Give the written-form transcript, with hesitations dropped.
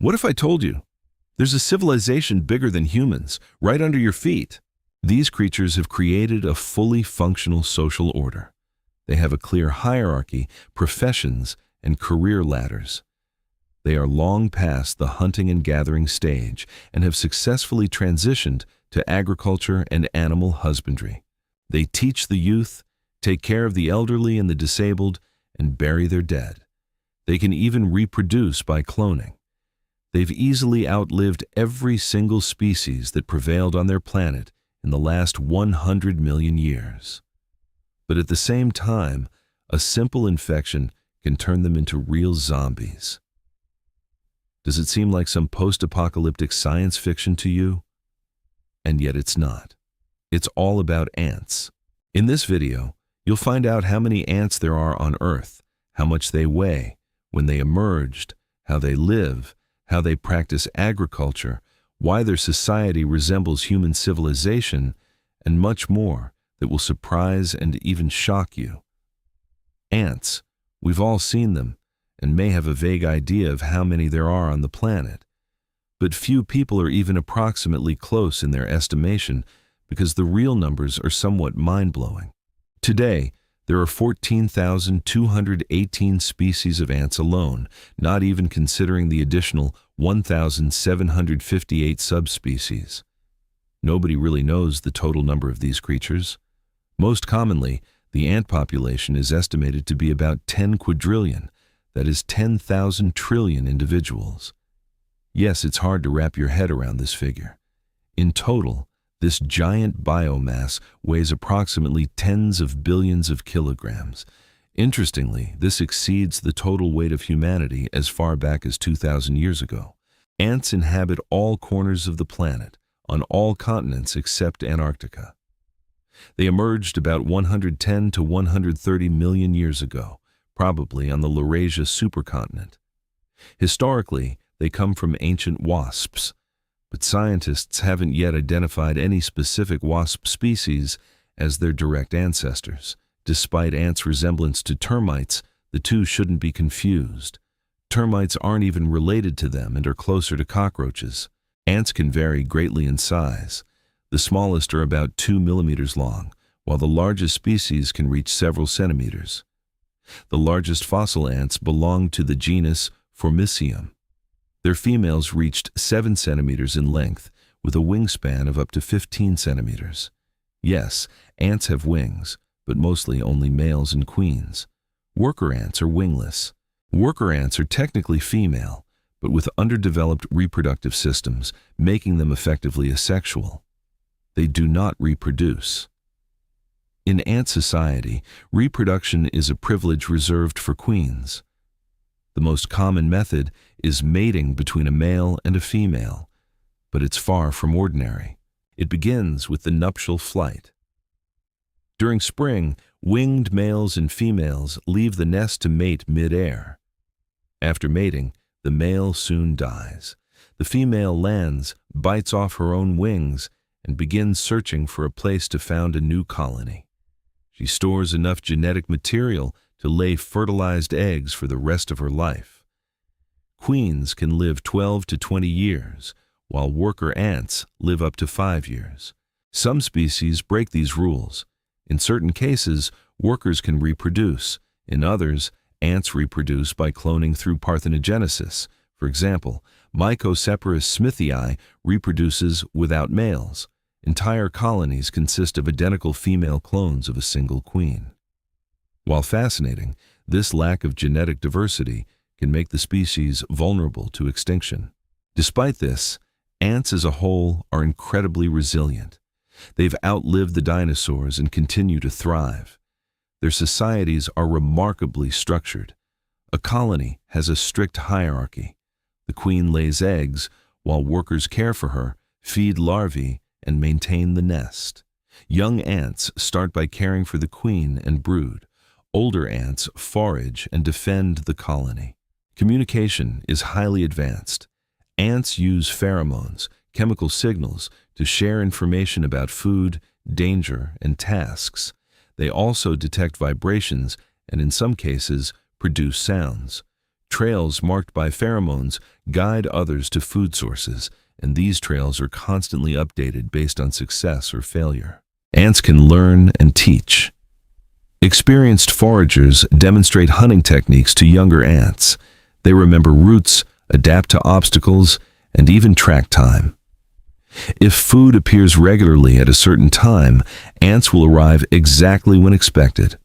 What if I told you there's a civilization bigger than humans right under your feet? These creatures have created a fully functional social order. They have a clear hierarchy, professions, and career ladders. They are long past the hunting and gathering stage and have successfully transitioned to agriculture and animal husbandry. They teach the youth, take care of the elderly and the disabled, and bury their dead. They can even reproduce by cloning. They've easily outlived every single species that prevailed on their planet in the last 100 million years. But at the same time, a simple infection can turn them into real zombies. Does it seem like some post-apocalyptic science fiction to you? And yet it's not. It's all about ants. In this video, you'll find out how many ants there are on Earth, how much they weigh, when they emerged, how they live, how they practice agriculture, why their society resembles human civilization, and much more that will surprise and even shock you. Ants, we've all seen them, and may have a vague idea of how many there are on the planet. But few people are even approximately close in their estimation because the real numbers are somewhat mind-blowing. Today, there are 14,218 species of ants alone, not even considering the additional 1,758 subspecies. Nobody really knows the total number of these creatures. Most commonly, the ant population is estimated to be about 10 quadrillion, that is 10,000 trillion individuals. Yes, it's hard to wrap your head around this figure. In total, this giant biomass weighs approximately tens of billions of kilograms. Interestingly, this exceeds the total weight of humanity as far back as 2,000 years ago. Ants inhabit all corners of the planet, on all continents except Antarctica. They emerged about 110 to 130 million years ago, probably on the Laurasia supercontinent. Historically, they come from ancient wasps, but scientists haven't yet identified any specific wasp species as their direct ancestors. Despite ants' resemblance to termites, the two shouldn't be confused. Termites aren't even related to them and are closer to cockroaches. Ants can vary greatly in size. The smallest are about 2 millimeters long, while the largest species can reach several centimeters. The largest fossil ants belong to the genus Formicium. Their females reached 7 centimeters in length, with a wingspan of up to 15 centimeters. Yes, ants have wings, but mostly only males and queens. Worker ants are wingless. Worker ants are technically female, but with underdeveloped reproductive systems, making them effectively asexual. They do not reproduce. In ant society, reproduction is a privilege reserved for queens. The most common method is mating between a male and a female, but it's far from ordinary. It begins with the nuptial flight. During spring, winged males and females leave the nest to mate mid-air. After mating, the male soon dies. The female lands, bites off her own wings, and begins searching for a place to found a new colony. She stores enough genetic material to lay fertilized eggs for the rest of her life. Queens can live 12 to 20 years, while worker ants live up to 5 years. Some species break these rules. In certain cases, workers can reproduce. In others, ants reproduce by cloning through parthenogenesis. For example, Mycocephalus smithii reproduces without males. Entire colonies consist of identical female clones of a single queen. While fascinating, this lack of genetic diversity can make the species vulnerable to extinction. Despite this, ants as a whole are incredibly resilient. They've outlived the dinosaurs and continue to thrive. Their societies are remarkably structured. A colony has a strict hierarchy. The queen lays eggs, while workers care for her, feed larvae, and maintain the nest. Young ants start by caring for the queen and brood. Older ants forage and defend the colony. Communication is highly advanced. Ants use pheromones, chemical signals, to share information about food, danger, and tasks. They also detect vibrations and, in some cases, produce sounds. Trails marked by pheromones guide others to food sources, and these trails are constantly updated based on success or failure. Ants can learn and teach. Experienced foragers demonstrate hunting techniques to younger ants. They remember routes, adapt to obstacles, and even track time. If food appears regularly at a certain time, ants will arrive exactly when expected.